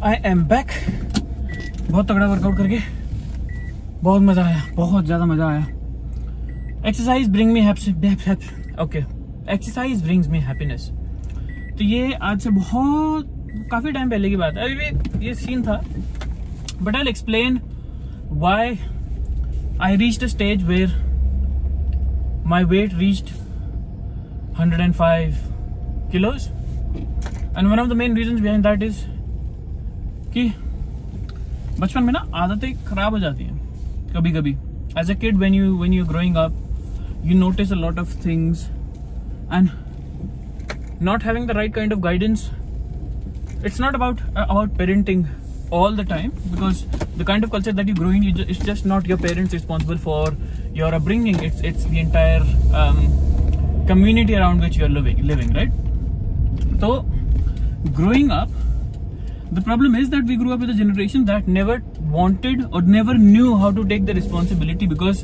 I am back. बहुत तगड़ा workout करके बहुत मजा आया, बहुत ज्यादा मजा आया। Exercise bring me okay, exercise brings me happiness. तो ये आज से काफी टाइम पहले की बात है, अभी भी ये सीन था, but I will explain why I reached a stage where my weight reached 105 kilos, and one of the main reasons behind that is कि बचपन में ना आदतें खराब हो जाती हैं कभी कभी। As a kid when you're growing up, you notice a lot of things, and not having the right kind of guidance, it's not about parenting all the time, because the kind of culture that you grow in, it's just not your parents responsible for your upbringing, it's the entire community around which you're living, right? So growing up, the problem is that we grew up with a generation that never wanted or never knew how to take the responsibility, because,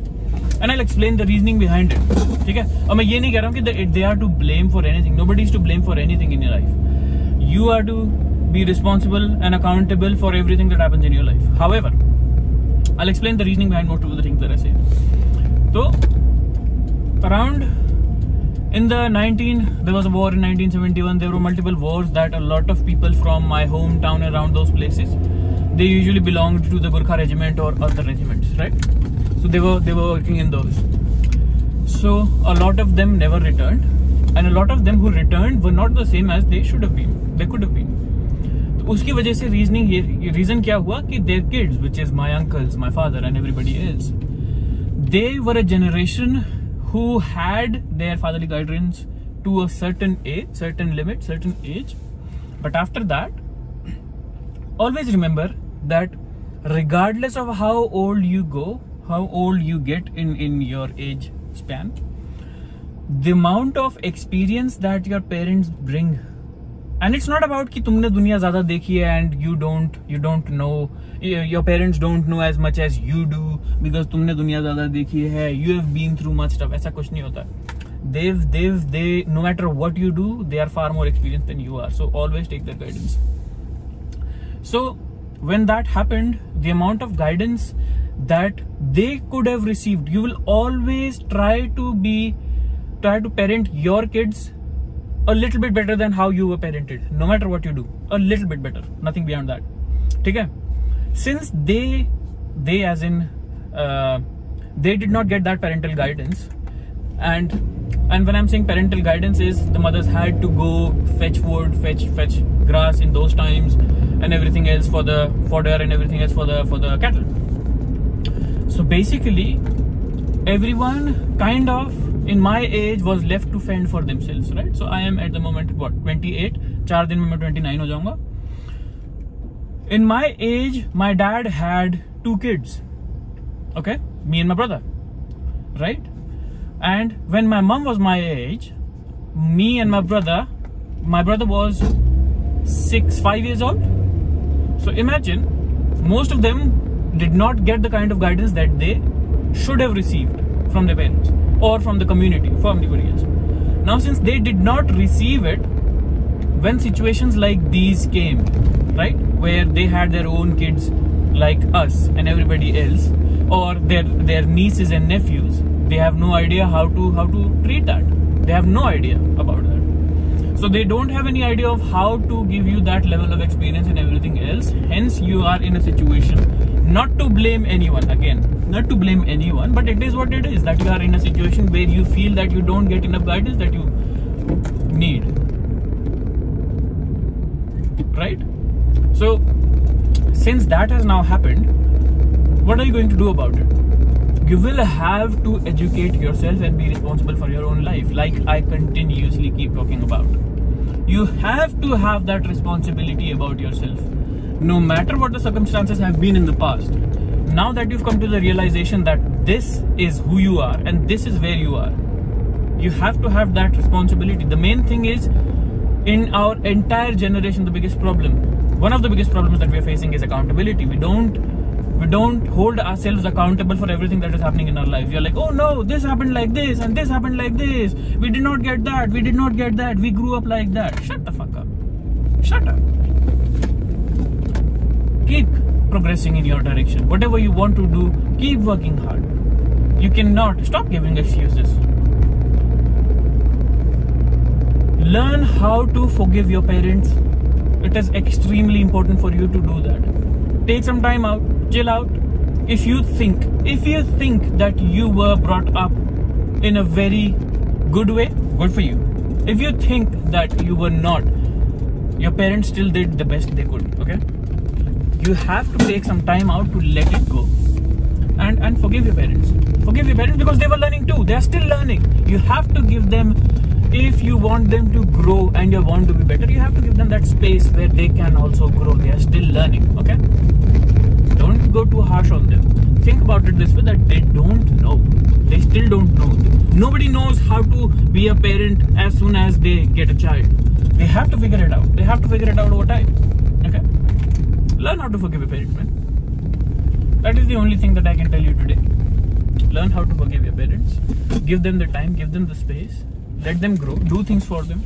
and I'll explain the reasoning behind it, ठीक है? और मैं ये नहीं कह रहा हूँ कि they are to blame for anything. Nobody is to blame for anything in your life. You are to be responsible and accountable for everything that happens in your life. However, I'll explain the reasoning behind most of the things that I say. So around there was a war in 1971. There were multiple wars that a lot of people from my hometown around those places, they usually belonged to the Gurkha regiment or other regiments, right? So they were working in those. So a lot of them never returned, and a lot of them who returned were not the same as they should have been. They could have been. तो उसकी वजह से reason क्या हुआ कि their kids, which is my uncles, my father, and everybody else, they were a generation who had their fatherly guidance to a certain age, certain limit, certain age. But after that, always remember that regardless of how old you go, how old you get in your age span, the amount of experience that your parents bring, and it's not about कि तुमने दुनिया ज़्यादा देखी है and you don't know, your parents don't know as much as you do because तुमने दुनिया ज़्यादा देखी है, you have been through much stuff. ऐसा कुछ नहीं होता। They no matter what you do, they are far more experienced than you are. So always take their guidance. So when that happened, the amount of guidance that they could have received, you will always try to parent your kids a little bit better than how you were parented. No matter what you do, a little bit better, nothing beyond that. ठीक है? Since they as in they did not get that parental guidance, and when I'm saying parental guidance is the mothers had to go fetch wood, fetch grass in those times, and everything else for the fodder and everything else for the cattle. So basically, everyone kind of in my age was left to fend for themselves, right? So I am at the moment 28. 4 दिन में मैं 29 हो जाऊंगा. In my age, my dad had 2 kids. Okay, me and my brother, right? And when my mom was my age, me and my brother was 5 years old. So imagine, most of them did not get the kind of guidance that they should have received from their parents or from the community, from anybody else. Now, since they did not receive it, when situations like these came, right, where they had their own kids like us and everybody else, or their nieces and nephews, they have no idea how to treat that. They have no idea about that. So they don't have any idea of how to give you that level of experience and everything else. Hence, you are in a situation, not to blame anyone, again, not to blame anyone, but it is what it is, that you are in a situation where you feel that you don't get enough guidance that you need, right? So since that has now happened, what are you going to do about it? You will have to educate yourself and be responsible for your own life, like I continuously keep talking about. You have to have that responsibility about yourself, no matter what the circumstances have been in the past. Now that you've come to the realization that this is who you are and this is where you are, you have to have that responsibility. The main thing is, in our entire generation, one of the biggest problems that we are facing is accountability. We don't hold ourselves accountable for everything that is happening in our lives. We are like, oh no, this happened like this and this happened like this. We did not get that. We did not get that. We grew up like that. Shut the fuck up. Shut up. keep progressing in your direction. Whatever you want to do, keep working hard. You cannot stop giving excuses. Learn how to forgive your parents. It is extremely important for you to do that. Take some time out, chill out. If you think that you were brought up in a very good way, good for you. If you think that you were not, your parents still did the best they could, okay? You have to take some time out to let it go and forgive your parents. Forgive your parents because they were learning too. They are still learning. You have to give them, if you want them to grow and you want to be better, you have to give them that space where they can also grow. They are still learning, okay? Don't go too harsh on them. Think about it this way, that they don't know. They still don't know. Nobody knows how to be a parent as soon as they get a child. They have to figure it out. They have to figure it out over time. Okay? Learn how to forgive your parents, man. That is the only thing that I can tell you today. Learn how to forgive your parents. Give them the time, give them the space. Let them grow. Do things for them.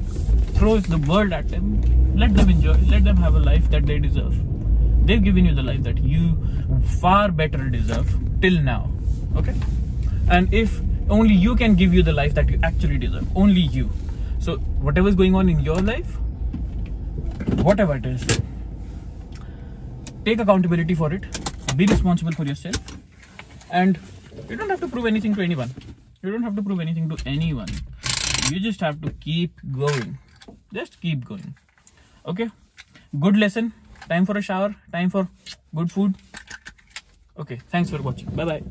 Throw the world at them. Let them enjoy. Let them have a life that they deserve. They've given you the life that you far better deserve till now. Okay? And if only you can give you the life that you actually deserve. Only you. So whatever is going on in your life, whatever it is, take accountability for it. Be responsible for yourself. And you don't have to prove anything to anyone. You don't have to prove anything to anyone. You just have to keep going. Just keep going. Okay? Good lesson. Time for a shower. Time for good food. Okay. Thanks for watching. Bye-bye.